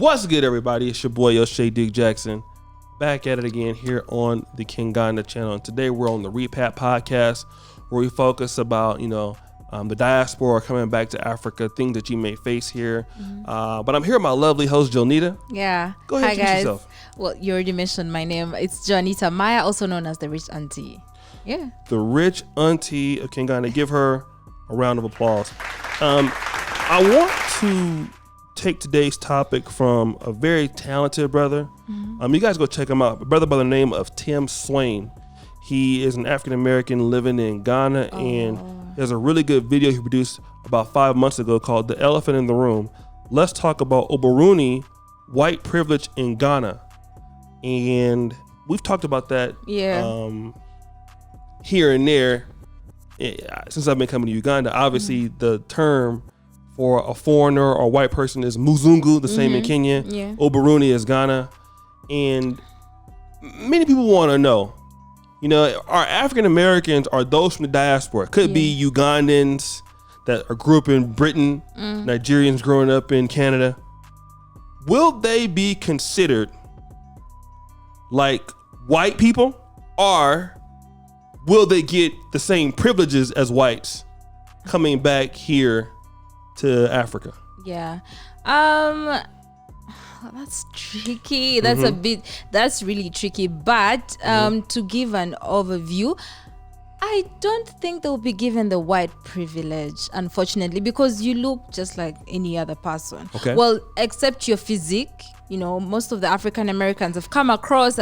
What's good, everybody? It's your boy O'Shea Dick Jackson, back at it again here on the Kingana channel. And today we're on the Repat podcast, where we focus about the diaspora coming back to Africa, things that you may face here. But I'm here with my lovely host Jonita. Yeah. Go ahead, introduce yourself. Well, you already mentioned my name. It's Jonita Maya, also known as the Rich Auntie. Yeah. The Rich Auntie of Kingana. Give her a round of applause. I want to take today's topic from a very talented brother. You guys go check him out. A brother by the name of Tim Swain. He is an African American living in Ghana, and he has a really good video he produced about 5 months ago called "The Elephant in the Room." Let's talk about Obaruni, white privilege in Ghana, and we've talked about that here and there since I've been coming to Uganda. Obviously, the term for a foreigner or white person is muzungu, the same in Kenya. Yeah. Obaruni is Ghana. And many people want to know, are African Americans, are those from the diaspora? Could be Ugandans that grew up in Britain, Nigerians growing up in Canada. Will they be considered like white people, or will they get the same privileges as whites coming back here to Africa? Yeah. That's tricky. That's really tricky. But to give an overview, I don't think they'll be given the white privilege, unfortunately, because you look just like any other person. Okay. Well, except your physique. Most of the African Americans have come across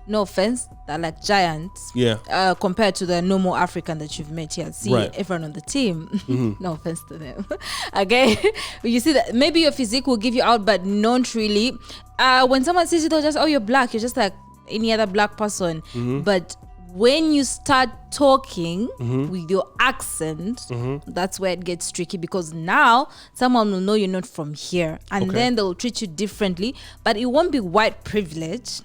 no offense, they're like giants. Yeah. Compared to the normal African that you've met here. See, everyone on the team. No offense to them. Okay. You see that maybe your physique will give you out, but not really. When someone says you, they'll just, you're black. You're just like any other black person. But when you start talking with your accent, that's where it gets tricky, because now someone will know you're not from here, and then they'll treat you differently, but it won't be white privilege.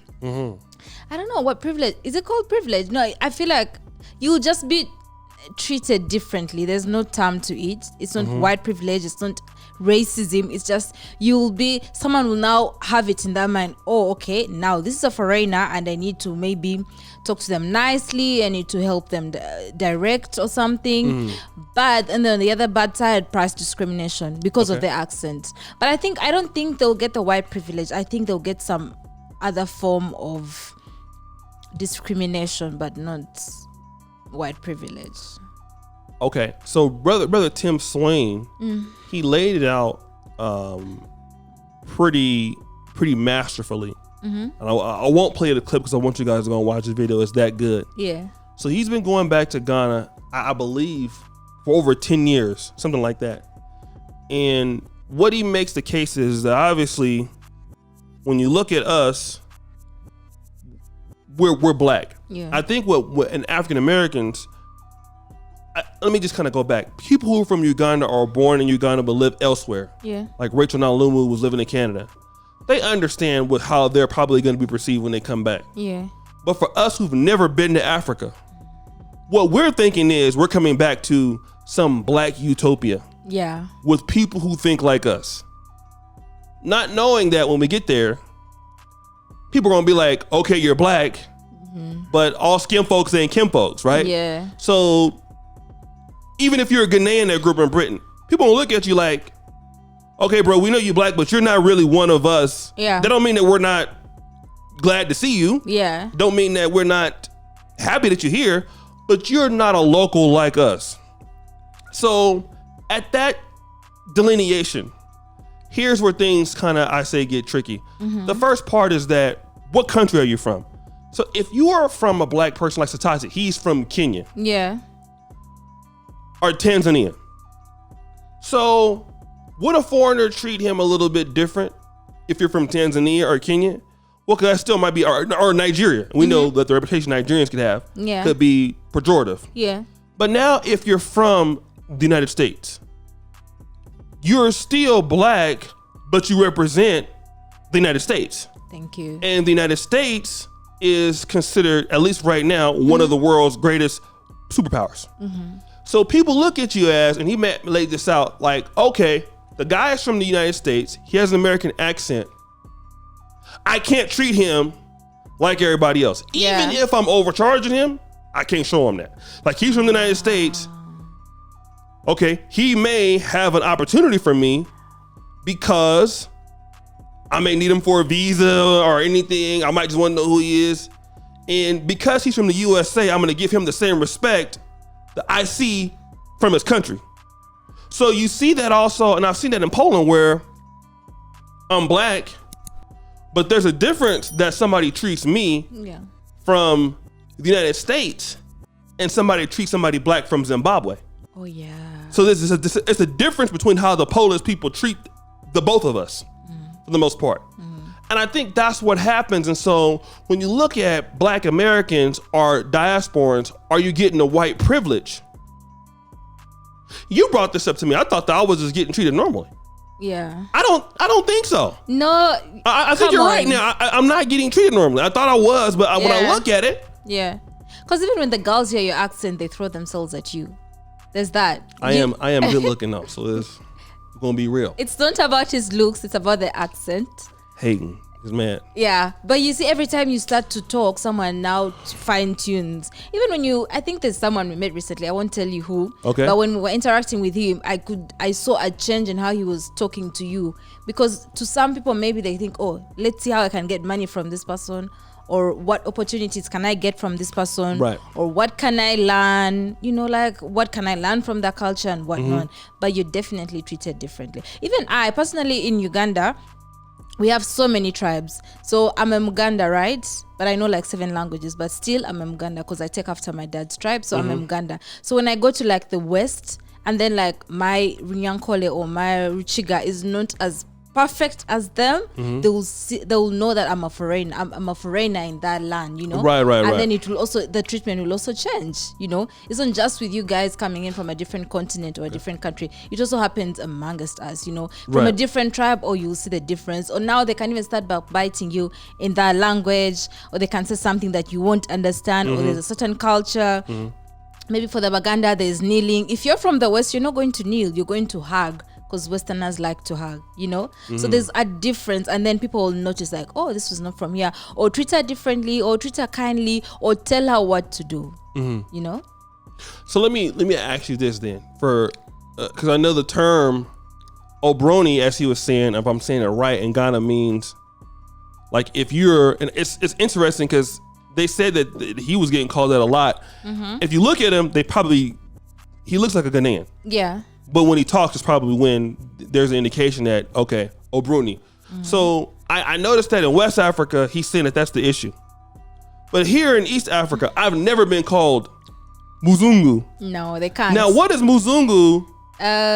I don't know what privilege is it called. Privilege? No, I feel like you'll just be treated differently. There's no term to it. It's not white privilege. It's not racism. It's just someone will now have it in their mind. Oh, okay, now this is a foreigner, and I need to maybe talk to them nicely. I need to help them direct or something. But and then the other bad side, price discrimination because of their accent. But I don't think they'll get the white privilege. I think they'll get some other form of discrimination, but not white privilege. Okay, so brother Tim Swain, he laid it out pretty masterfully. And I won't play the clip because I want you guys to go and watch the video. It's that good. Yeah. So he's been going back to Ghana, I believe, for over 10 years, something like that. And what he makes the case is that obviously, when you look at us, we're black. Yeah. I think what in African Americans, let me just kind of go back. People who are from Uganda are born in Uganda but live elsewhere. Yeah. Like Rachel Nalumu was living in Canada. They understand how they're probably going to be perceived when they come back. Yeah. But for us who've never been to Africa, what we're thinking is we're coming back to some black utopia. Yeah. With people who think like us. Not knowing that when we get there, people are going to be like, okay, you're black, but all skin folks ain't kin folks, right? Yeah. So even if you're a Ghanaian that grew up in Britain, people will look at you like, okay, bro, we know you're black, but you're not really one of us. Yeah. That don't mean that we're not glad to see you. Yeah. Don't mean that we're not happy that you're here, but you're not a local like us. So at that delineation, here's where things kind of, I say, get tricky. The first part is that, what country are you from? So if you are from a black person like Satasi, he's from Kenya. Yeah. Or Tanzania. So would a foreigner treat him a little bit different if you're from Tanzania or Kenya? Well, because that still might be, or Nigeria. We know that the reputation Nigerians could have could be pejorative. Yeah. But now if you're from the United States, you're still black, but you represent the United States. Thank you. And the United States is considered, at least right now, one of the world's greatest superpowers. So people look at you as, and he laid this out like, okay, the guy is from the United States. He has an American accent. I can't treat him like everybody else. Even if I'm overcharging him, I can't show him that. Like, he's from the United States. Okay, he may have an opportunity for me because I may need him for a visa or anything. I might just want to know who he is. And because he's from the USA, I'm going to give him the same respect that I see from his country. So you see that also, and I've seen that in Poland where I'm black, but there's a difference that somebody treats me from the United States and somebody treats somebody black from Zimbabwe. Oh, yeah. So it's a difference between how the Polish people treat the both of us for the most part. And I think that's what happens. And so when you look at black Americans or diasporans, are you getting a white privilege? You brought this up to me. I thought that I was just getting treated normally. Yeah. I don't think so. No. I think you're right now. I'm not getting treated normally. I thought I was, but when I look at it. Yeah. Because even when the girls hear your accent, they throw themselves at you. There's that. I am good looking though, so it's gonna be real. It's not about his looks, it's about the accent. Hating. He's mad. Yeah. But you see, every time you start to talk, someone now fine tunes. Even when I think there's someone we met recently, I won't tell you who. Okay. But when we were interacting with him, I saw a change in how he was talking to you. Because to some people, maybe they think, oh, let's see how I can get money from this person. Or what opportunities can I get from this person? Right. Or what can I learn? Like, what can I learn from that culture and whatnot? But you're definitely treated differently. Even I, personally, in Uganda, we have so many tribes. So I'm a Muganda, right? But I know like 7 languages, but still I'm a Muganda because I take after my dad's tribe. So I'm a Muganda. So when I go to like the West, and then like my Runyankole or my Ruchiga is not as perfect as them, they will know that I'm a foreigner. I'm a foreigner in that land, Right. And then it will also, the treatment will also change, It's not just with you guys coming in from a different continent or a different country. It also happens amongst us, from a different tribe, or you'll see the difference. Or now they can even start biting you in that language, or they can say something that you won't understand, or there's a certain culture. Maybe for the Baganda, there's kneeling. If you're from the West, you're not going to kneel, you're going to hug. Because Westerners like to hug, So there's a difference, and then people will notice like, oh, this was not from here, or treat her differently, or treat her kindly, or tell her what to do, So let me ask you this then, because I know the term Obroni, as he was saying, if I'm saying it right, in Ghana means like if you're, and it's interesting because they said that he was getting called that a lot. If you look at him, he looks like a Ghanaian. Yeah. But when he talks, it's probably when there's an indication that, okay, Obroni. So I noticed that in West Africa, he's saying that that's the issue. But here in East Africa, I've never been called muzungu. No, they can't. Now, what is muzungu?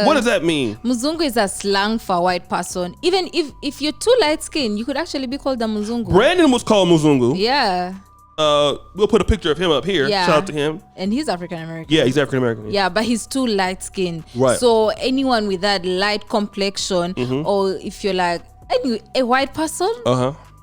What does that mean? Muzungu is a slang for a white person. Even if you're too light skinned, you could actually be called a muzungu. Brandon was called muzungu. Yeah. We'll put a picture of him up here. Yeah. Shout out to him. And he's African American. Yeah, he's African American. Yeah, but he's too light skinned. Right. So anyone with that light complexion, or if you're like a white person,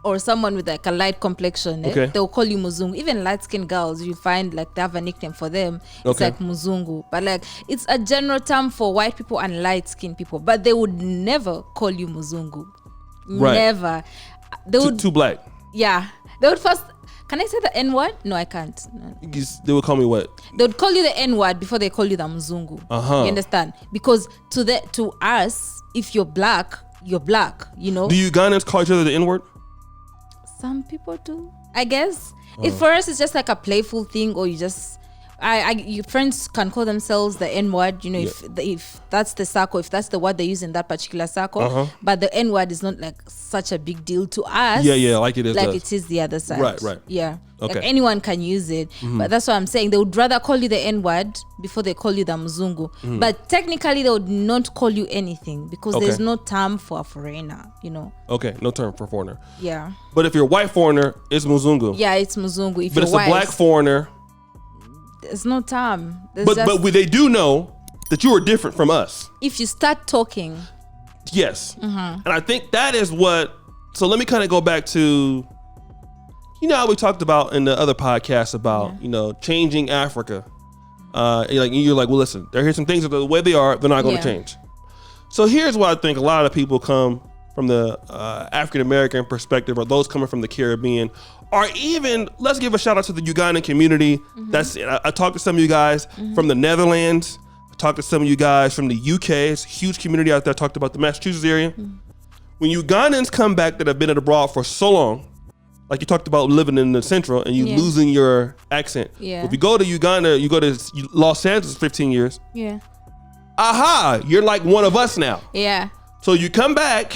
or someone with like a light complexion, they'll call you muzungu. Even light skinned girls, you find like they have a nickname for them. It's like muzungu. But like it's a general term for white people and light skinned people. But they would never call you muzungu. Right. Never. They would too black. Yeah. They would first. Can I say the N-word? No, I can't. No. They would call me what? They would call you the N-word before they call you the muzungu. You understand? Because to us, if you're black, you're black, Do Ugandans call each other the N-word? Some people do, I guess. For us, it's just like a playful thing, or you just... your friends can call themselves the N-word, if that's the circle, if that's the word they use in that particular circle. But the N-word is not like such a big deal to us. Yeah, like it is. Like it is the other side. Right. Yeah. Okay. Like anyone can use it. But that's what I'm saying. They would rather call you the N-word before they call you the muzungu. But technically, they would not call you anything because there's no term for a foreigner, Okay, no term for foreigner. Yeah. But if you're a white foreigner, it's muzungu. Yeah, it's muzungu. But it's a black foreigner. There's no term. But they do know that you are different from us. If you start talking. Yes. And I think that is what... So let me kind of go back to... how we talked about in the other podcast about, changing Africa. You're like, well, listen, here's some things that the way they are, they're not going to change. So here's why I think a lot of people come from the African-American perspective, or those coming from the Caribbean, or even, let's give a shout out to the Ugandan community. I talked to some of you guys from the Netherlands. I talked to some of you guys from the UK. It's a huge community out there. I talked about the Massachusetts area. When Ugandans come back that have been abroad for so long, like you talked about living in the Central and you losing your accent. Yeah. If you go to Uganda, you go to Los Angeles 15 years. Yeah. Aha, you're like one of us now. Yeah. So you come back,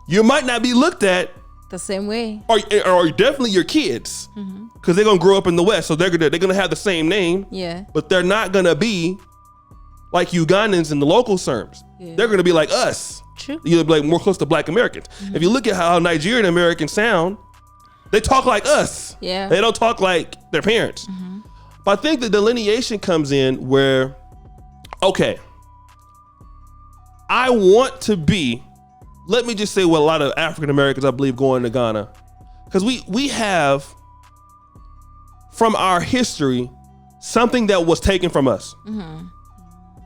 you might not be looked at the same way, or definitely your kids, because they're gonna grow up in the West, so they're gonna have the same name. Yeah. But they're not gonna be like Ugandans in the local terms. Yeah. They're gonna be like us. True. You'll be like more close to Black Americans. If you look at how Nigerian Americans sound, they talk like us. Yeah. They don't talk like their parents. But I think the delineation comes in where, okay, I want to be, let me just say what a lot of African Americans, I believe, going to Ghana. Because we have, from our history, something that was taken from us.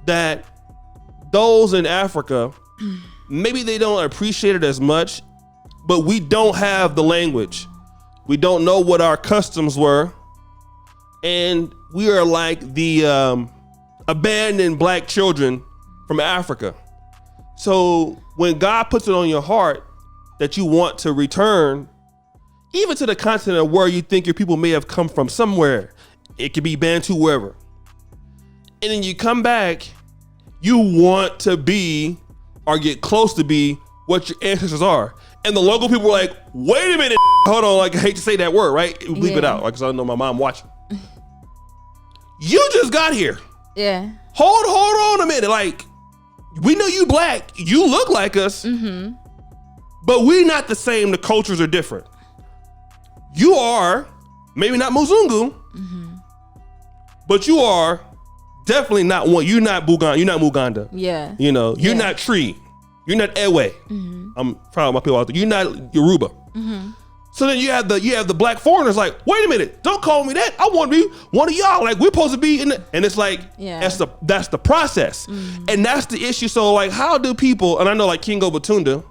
That those in Africa, maybe they don't appreciate it as much, but we don't have the language. We don't know what our customs were. And we are like the abandoned Black children from Africa. So when God puts it on your heart that you want to return, even to the continent where you think your people may have come from somewhere, it could be Bantu, wherever. And then you come back, you want to be or get close to be what your ancestors are. And the local people were like, wait a minute, hold on, like I hate to say that word, right? Bleep it out, like, cause I know my mom watching. You just got here. Yeah. Hold on a minute, like, we know you Black, you look like us, but we not the same, the cultures are different. You are, maybe not muzungu, but you are definitely not one, you're not Muganda. Yeah. You know, you're not Tree, you're not Ewe. I'm proud of my people out there. You're not Yoruba. So then you have the Black foreigners like, wait a minute, don't call me that. I want to be one of y'all. Like, we're supposed to be in the, and it's like, that's the process. And that's the issue. So like, how do people, and I know like Kingo Batunda,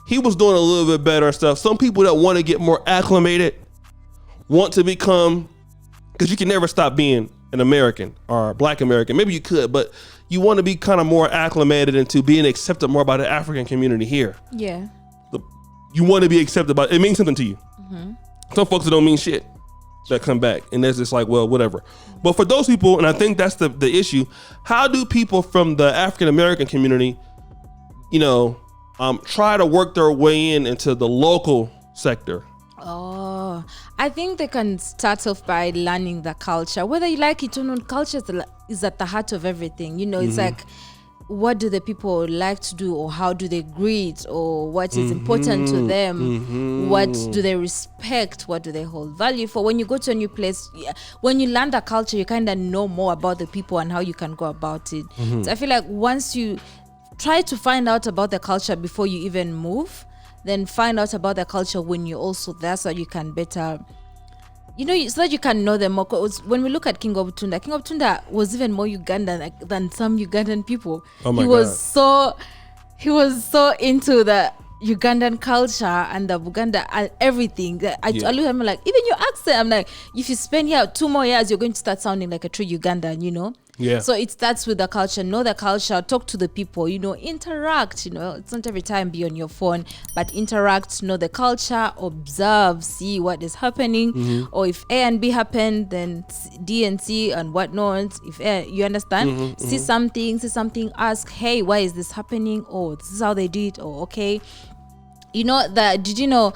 he was doing a little bit better and stuff. Some people that want to get more acclimated, want to become, because you can never stop being an American or Black American. Maybe you could, but you want to be kind of more acclimated into being accepted more by the African community here. Yeah. You want to be accepted by, it means something to you. Some folks that don't mean shit that come back, and that's just like, well, whatever. But for those people, and I think that's the issue, how do people from the African American community, you know, try to work their way into the local sector? Oh, I think they can start off by learning the culture. Whether you like it or not, culture is at the heart of everything. You know, it's like, what do the people like to do, or how do they greet, or what is important to them? What do they respect? What do they hold value for? When you go to a new place, when you learn the culture, you kind of know more about the people and how you can go about it. So I feel like once you try to find out about the culture before you even move, then find out about the culture when you're also there, so you can better, you know, so that you can know them more. When we look at King of Tunda was even more Ugandan than some Ugandan people. Oh my God. He was so into the Ugandan culture and the Buganda and everything. I told him, like, even your accent, I'm like, if you spend here 2 more years, you're going to start sounding like a true Ugandan, you know? Yeah. So it starts with the culture. Know the culture, talk to the people, you know, interact, you know. It's not every time be on your phone, but interact, know the culture, observe, see what is happening. Or if A and B happen, then D and C and whatnot. If A, you understand? See something, ask, hey, why is this happening? Oh, this is how they did. Oh, okay. You know, did you know,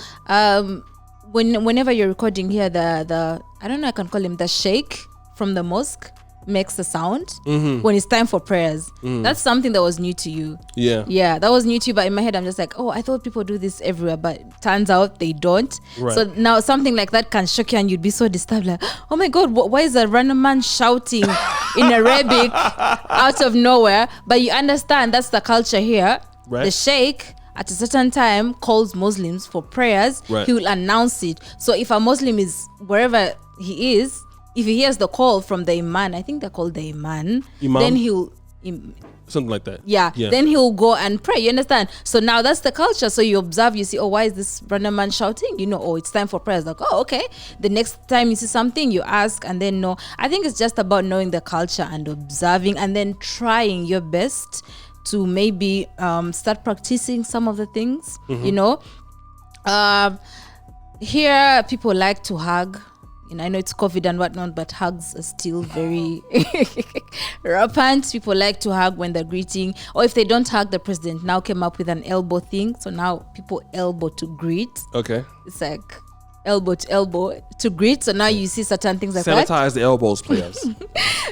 whenever you're recording here, the I don't know, I can call him the sheikh from the mosque makes a sound when it's time for prayers. That's something that was new to you. Yeah, that was new to you, but in my head I'm just like, oh, I thought people do this everywhere, but turns out they don't. So now something like that can shock you and you'd be so disturbed, like, oh my God, why is a random man shouting in Arabic out of nowhere? But you understand that's the culture here. The sheikh at a certain time calls Muslims for prayers. He will announce it. So if a Muslim is wherever he is, if he hears the call from the Imam, I think they're called the Imam, then he'll Something like that. Yeah. Then he'll go and pray. You understand? So now that's the culture. So you observe, you see, oh, why is this random man shouting? You know, oh, it's time for prayer. It's like, oh, okay. The next time you see something, you ask, and then no. I think it's just about knowing the culture and observing, and then trying your best to maybe start practicing some of the things. You know, here people like to hug. You know, I know it's COVID and whatnot, but hugs are still very rampant. People like to hug when they're greeting, or if they don't hug, the president now came up with an elbow thing. So now people elbow to greet. Okay. It's like elbow to elbow to greet. So now you see certain things like that. Sanitize the elbows, players.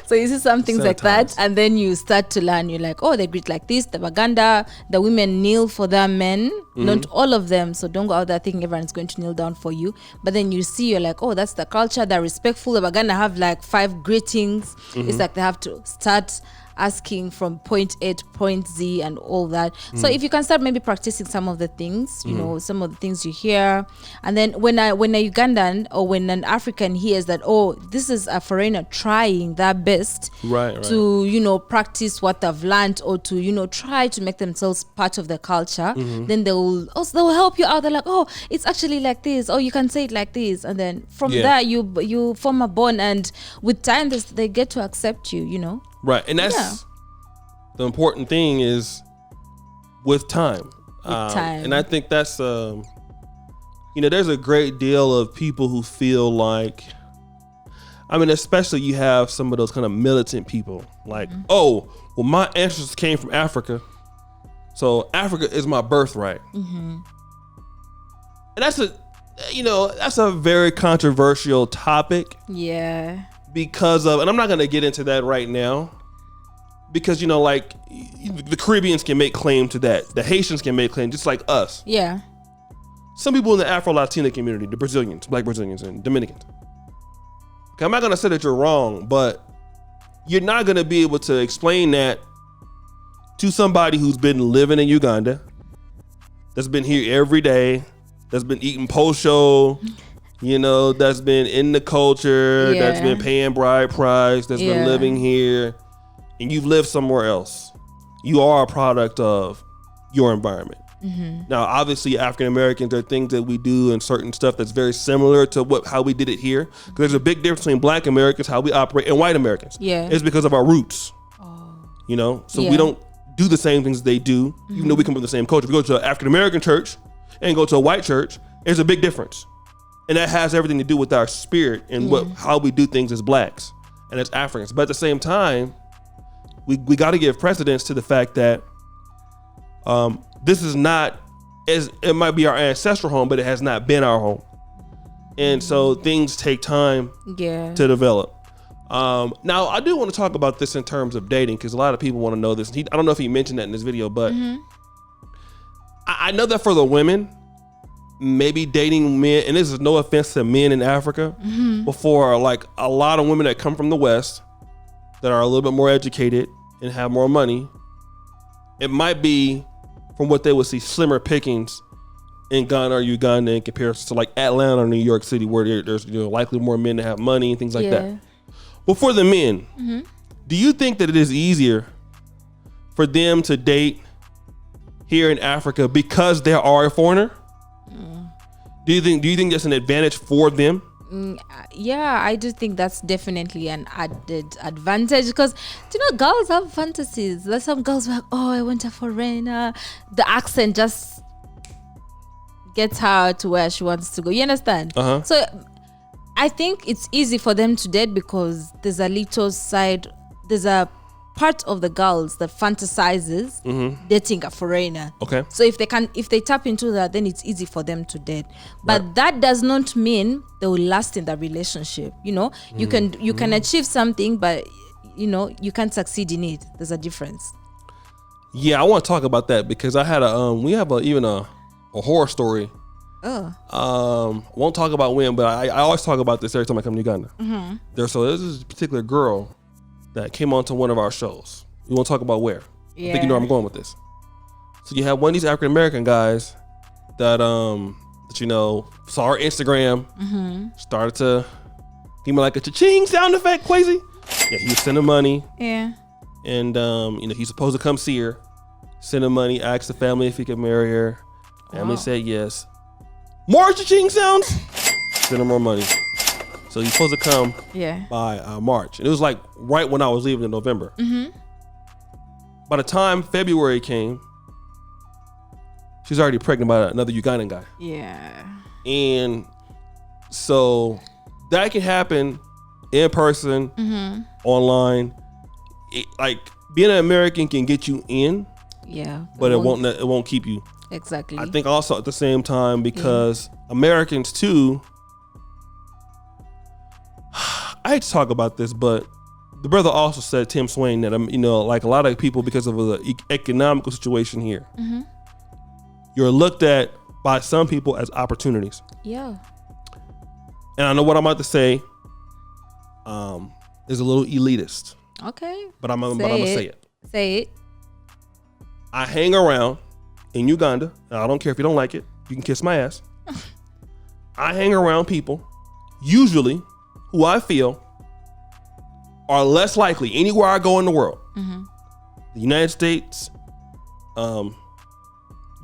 So you see some things like that, and then you start to learn. You're like, oh, they greet like this. The Baganda, the women kneel for their men. Not all of them. So don't go out there thinking everyone's going to kneel down for you. But then you see, you're like, oh, that's the culture. They're respectful. The Baganda have like 5 greetings. It's like they have to start asking from point A to point Z and all that. So if you can start maybe practicing some of the things, you know, some of the things you hear, and then when a Ugandan or when an African hears that, oh, this is a foreigner trying their best to, you know, practice what they've learned, or to, you know, try to make themselves part of the culture, then they'll help you out. They're like, oh, it's actually like this, or you can say it like this, and then from there you form a bond, and with time they get to accept you, you know. Right, and that's the important thing is with time. And I think that's, you know, there's a great deal of people who feel like, I mean, especially you have some of those kind of militant people like, oh, well, my ancestors came from Africa, so Africa is my birthright. And that's that's a very controversial topic. Yeah. Because of, and I'm not going to get into that right now, because, you know, like the Caribbeans can make claim to that. The Haitians can make claim, just like us. Yeah. Some people in the Afro-Latina community, the Brazilians, Black Brazilians and Dominicans. Okay, I'm not going to say that you're wrong, but you're not going to be able to explain that to somebody who's been living in Uganda, that's been here every day, that's been eating post-show, you know, that's been in the culture, that's been paying bride price, that's been living here, and you've lived somewhere else. You are a product of your environment. Now, obviously, African Americans, there are things that we do and certain stuff that's very similar to how we did it here. Because there's a big difference between Black Americans, how we operate, and white Americans. Yeah, it's because of our roots. You know, so we don't do the same things they do, even though we come from the same culture. If we go to an African American church and go to a white church, there's a big difference. And that has everything to do with our spirit and how we do things as Blacks and as Africans. But at the same time, we got to give precedence to the fact that this is not, as it might be our ancestral home, but it has not been our home. And so things take time to develop. Now, I do want to talk about this in terms of dating, because a lot of people want to know this. I don't know if he mentioned that in this video, but I know that for the women, maybe dating men, and this is no offense to men in Africa, but for like a lot of women that come from the West that are a little bit more educated and have more money, it might be, from what they would see, slimmer pickings in Ghana or Uganda in comparison to like Atlanta or New York City, where there's likely more men to have money and things like that. But for the men, do you think that it is easier for them to date here in Africa because they are a foreigner? Do you think that's an advantage for them? Yeah, I do think that's definitely an added advantage, because girls have fantasies. There's some girls who are like, oh, I want a foreigner. The accent just gets her to where she wants to go. You understand? So I think it's easy for them to date because there's a little side, there's a part of the girls that fantasizes dating a foreigner. Okay. So if they tap into that, then it's easy for them to date. But that does not mean they will last in the relationship. You can achieve something, but you can't succeed in it. There's a difference. Yeah, I want to talk about that because I had we have even a horror story. Won't talk about when, but I always talk about this every time I come to Uganda. There's this particular girl that came onto one of our shows. We won't talk about where. I think you know where I'm going with this. So you have one of these African American guys that saw our Instagram, started to give me like a cha-ching sound effect, crazy. Yeah, he was sending money. Yeah. And he's supposed to come see her, send him money, ask the family if he could marry her. Family said yes. More cha-ching sounds. Send him more money. So he's supposed to come by March. And it was like right when I was leaving in November. By the time February came, she's already pregnant by another Ugandan guy. Yeah. And so that can happen in person, online. Like being an American can get you in. Yeah. But it won't keep you. Exactly. I think also at the same time because Americans too. I hate to talk about this, but the brother also said, Tim Swain, that like a lot of people, because of the economical situation here, you're looked at by some people as opportunities. Yeah. And I know what I'm about to say is a little elitist. Okay. But I'm gonna say it. Say it. I hang around in Uganda, and I don't care if you don't like it. You can kiss my ass. I hang around people, usually, who I feel are less likely anywhere I go in the world. The United States,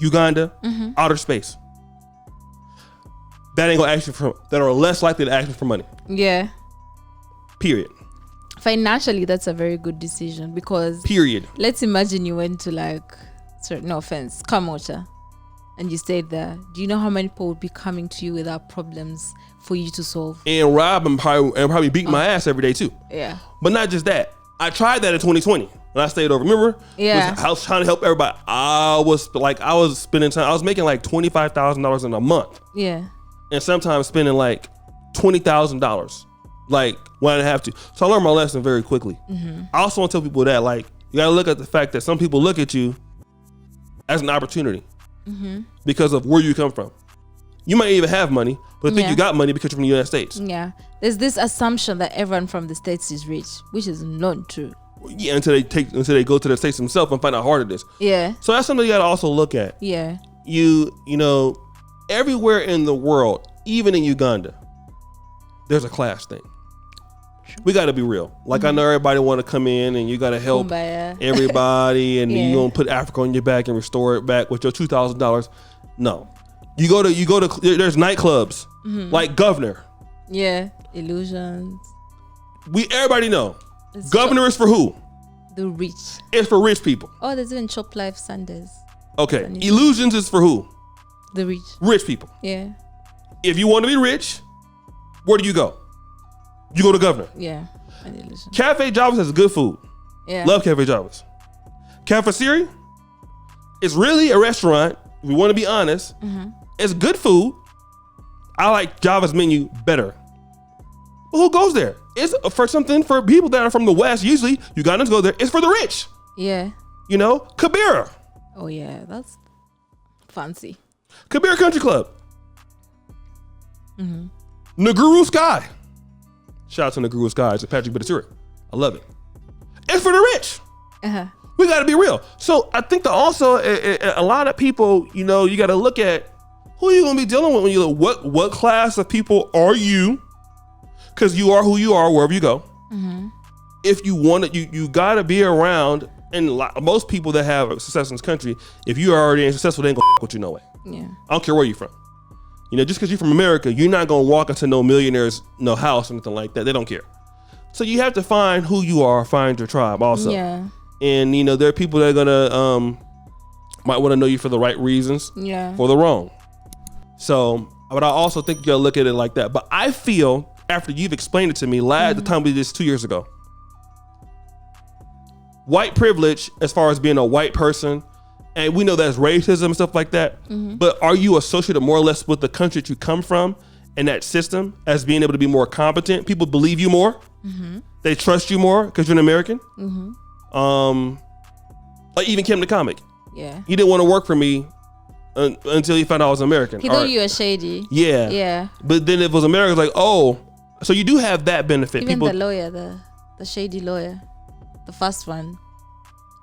Uganda, outer space. That ain't gonna ask you that are less likely to ask me for money. Yeah. Period. Financially, that's a very good decision because. Period. Let's imagine you went to no offense, Kamota, and you stayed there. Do you know how many people would be coming to you without problems for you to solve? And rob and probably beat my ass every day too. Yeah. But not just that. I tried that in 2020 when I stayed over. Remember? Yeah. I was trying to help everybody. I was spending time. I was making like $25,000 in a month. Yeah. And sometimes spending like $20,000, like when I didn't have to. So I learned my lesson very quickly. I also want to tell people that you gotta look at the fact that some people look at you as an opportunity because of where you come from. You might even have money, but think you got money because you're from the United States. Yeah. There's this assumption that everyone from the States is rich, which is not true. Yeah, until they go to the States themselves and find out how hard it is. Yeah. So that's something you gotta also look at. Yeah. You know, everywhere in the world, even in Uganda, there's a class thing. We got to be real. I know everybody want to come in and you got to help everybody, and you gonna put Africa on your back and restore it back with your $2,000. No, you go to. There's nightclubs like Governor. Yeah, Illusions. Everybody know Governor is for who? The rich. It's for rich people. Oh, there's even Chop Life Sundays. Okay, Illusions is for who? The rich. Rich people. Yeah. If you want to be rich, where do you go? You go to Governor. Yeah. Cafe Javas has good food. Yeah. Love Cafe Javas. Cafe Siri is really a restaurant. If we want to be honest, it's good food. I like Java's menu better. But who goes there? It's for something for people that are from the West. Usually, Ugandans go there. It's for the rich. Yeah. Kabira. Oh yeah, that's fancy. Kabira Country Club. Naguru Sky. Shout out to Naguru Sky. It's a Patrick Bitasura. I love it. It's for the rich. We got to be real. So I think that also a lot of people, you got to look at who you're going to be dealing with when you look, what class of people are you? Because you are who you are wherever you go. If you want it, you got to be around. And most people that have success in this country, if you already ain't successful, they ain't going to with you no way. Yeah. I don't care where you're from. Just because you're from America, you're not going to walk into no millionaire's no house or anything like that. They don't care. So you have to find who you are, find your tribe also. Yeah. And, there are people that are going to, might want to know you for the right reasons. Yeah. For the wrong. So, but I also think you got to look at it like that. But I feel, after you've explained it to me, the time we did this 2 years ago, white privilege, as far as being a white person, and we know that's racism and stuff like that, but are you associated more or less with the country that you come from and that system as being able to be more competent? People believe you more. They trust you more because you're an American. Like even Kim the comic. Yeah. He didn't want to work for me until he found out I was American. He thought you were shady. Yeah. Yeah. But then it was America, like, oh, so you do have that benefit. Even the lawyer, the shady lawyer, the first one.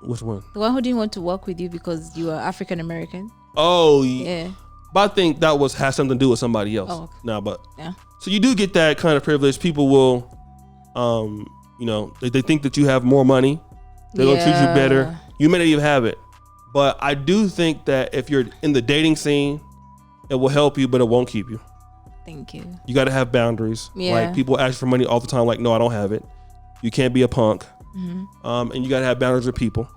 Which one? The one who didn't want to work with you because you were African American. Oh, yeah. But I think that has something to do with somebody else. Oh, okay. Yeah. So you do get that kind of privilege. People will, they think that you have more money They're gonna treat you better. You may not even have it, but I do think that if you're in the dating scene, it will help you, but it won't keep you. Thank you. You got to have boundaries. Yeah. Like people ask for money all the time. Like, no, I don't have it. You can't be a punk. And you got to have boundaries with people,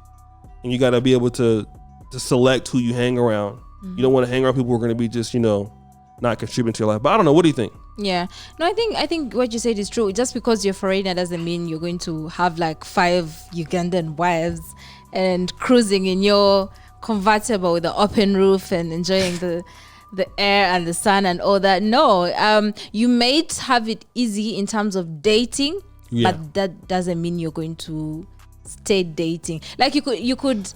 and you got to be able to select who you hang around. You don't want to hang around people who are going to be just, not contributing to your life. But I don't know. What do you think? Yeah. No, I think what you said is true. Just because you're foreigner doesn't mean you're going to have like 5 Ugandan wives and cruising in your convertible with the open roof and enjoying the air and the sun and all that. No, you may have it easy in terms of dating, but that doesn't mean you're going to stay dating. Like you could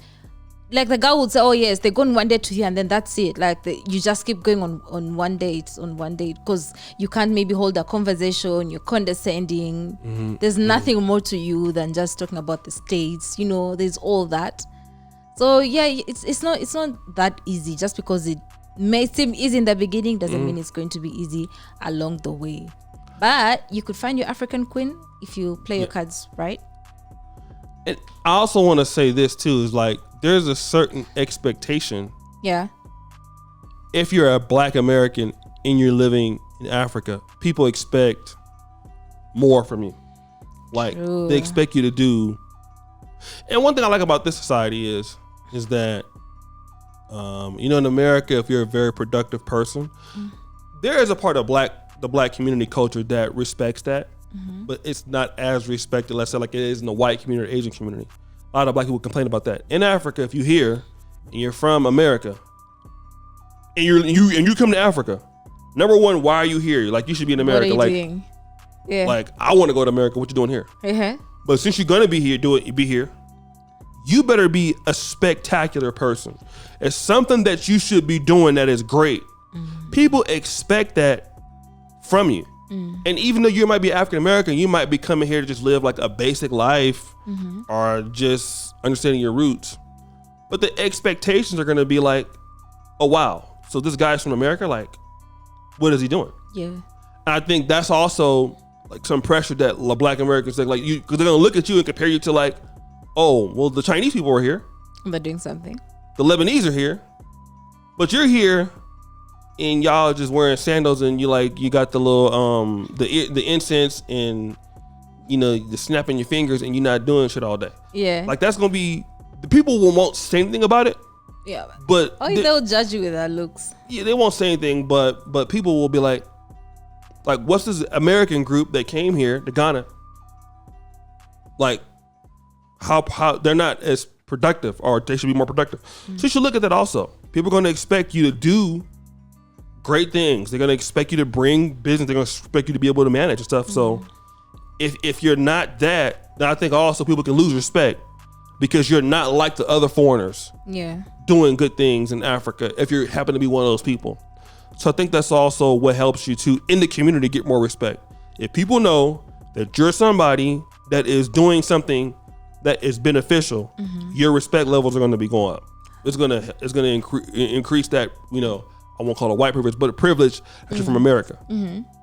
like the girl would say, oh yes, they go on one date to you and then that's it. Like you just keep going on one date because you can't maybe hold a conversation. You're condescending. There's nothing more to you than just talking about the States. There's all that. So yeah, it's not that easy. Just because it may seem easy in the beginning doesn't mean it's going to be easy along the way. But you could find your African queen if you play your cards right. And I also want to say this too, is like there's a certain expectation. Yeah. If you're a Black American and you're living in Africa, people expect more from you. Like they expect you to do. And one thing I like about this society is that, in America, if you're a very productive person, there is a part of the black community culture that respects that. But it's not as respected, let's say, like it is in the white community or Asian community. A lot of Black people complain about that. In Africa, if you're here and you're from America and you come to Africa, number one, why are you here? Like you should be in America. What are you doing? Yeah. Like I want to go to America. What you doing here? But since you're gonna be here, be here. You better be a spectacular person. It's something that you should be doing that is great. People expect that from you. And even though you might be African American, you might be coming here to just live like a basic life or just understanding your roots. But the expectations are going to be like, oh, wow. So this guy's from America, like, what is he doing? Yeah. And I think that's also like some pressure that Black Americans take, like you, because they're going to look at you and compare you to like, oh, well, the Chinese people are here. They're doing something. The Lebanese are here. But you're here. And y'all just wearing sandals, and you got the little the incense, and the snapping your fingers, and you're not doing shit all day. Yeah, like that's gonna be the people won't say anything about it. Yeah, but they'll judge you with their looks. Yeah, they won't say anything, but people will be like what's this American group that came here to Ghana? Like how they're not as productive, or they should be more productive. So you should look at that also. People are gonna expect you to do great things. They're going to expect you to bring business. They're going to expect you to be able to manage and stuff. So if you're not that, then I think also people can lose respect because you're not like the other foreigners doing good things in Africa if you happen to be one of those people. So I think that's also what helps you to, in the community, get more respect. If people know that you're somebody that is doing something that is beneficial, your respect levels are going to be going up. It's going to increase that, I won't call it white privilege, but a privilege that you're from America.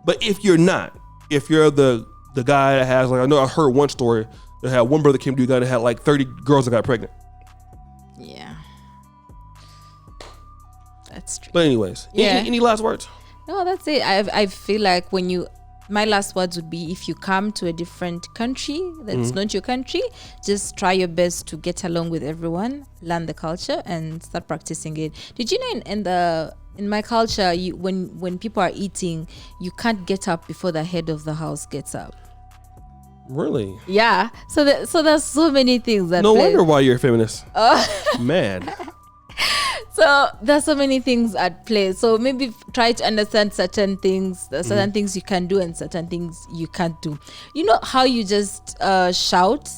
But if you're not, if you're the guy that has, like, I know I heard one story that had one brother came to Uganda that had like 30 girls that got pregnant. Yeah. That's true. But anyways, any last words? No, that's it. I feel like my last words would be, if you come to a different country that's not your country, just try your best to get along with everyone, learn the culture, and start practicing it. Did you know in my culture, when people are eating, you can't get up before the head of the house gets up. Really? Yeah. So there's so many things that. No wonder why you're a feminist. Man. So there's so many things at play. So maybe try to understand certain things. There's certain things you can do and certain things you can't do. You know how you just shout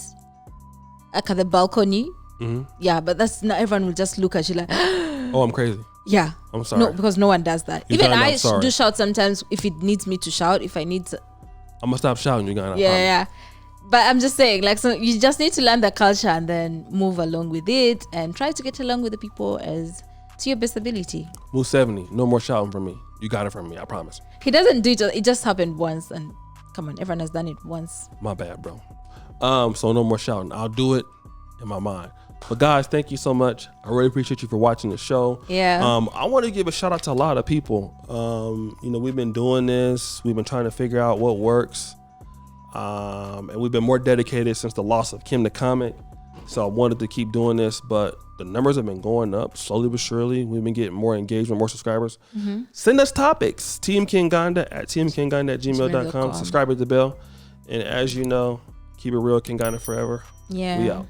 like at the balcony? Yeah, but that's not everyone will just look at you like, oh, I'm crazy. Yeah. I'm sorry. No, because no one does that. Even I do shout sometimes if it needs me to shout. If I need to, I'm gonna stop shouting. You're gonna. Yeah. But I'm just saying, like, so you just need to learn the culture and then move along with it and try to get along with the people as to your best ability. Move 70. No more shouting from me. You got it from me. I promise. He doesn't do it. It just happened once, and come on, everyone has done it once. My bad, bro. So no more shouting. I'll do it in my mind. But guys, thank you so much. I really appreciate you for watching the show. Yeah. I want to give a shout out to a lot of people. We've been doing this. We've been trying to figure out what works. And we've been more dedicated since the loss of Kim the Comic. So I wanted to keep doing this, but the numbers have been going up slowly but surely. We've been getting more engagement, more subscribers. Send us topics. Team Kinganda at teamkinganda@gmail.com. Subscribe to the bell. And as you know, keep it real, Kinganda forever. Yeah. We out.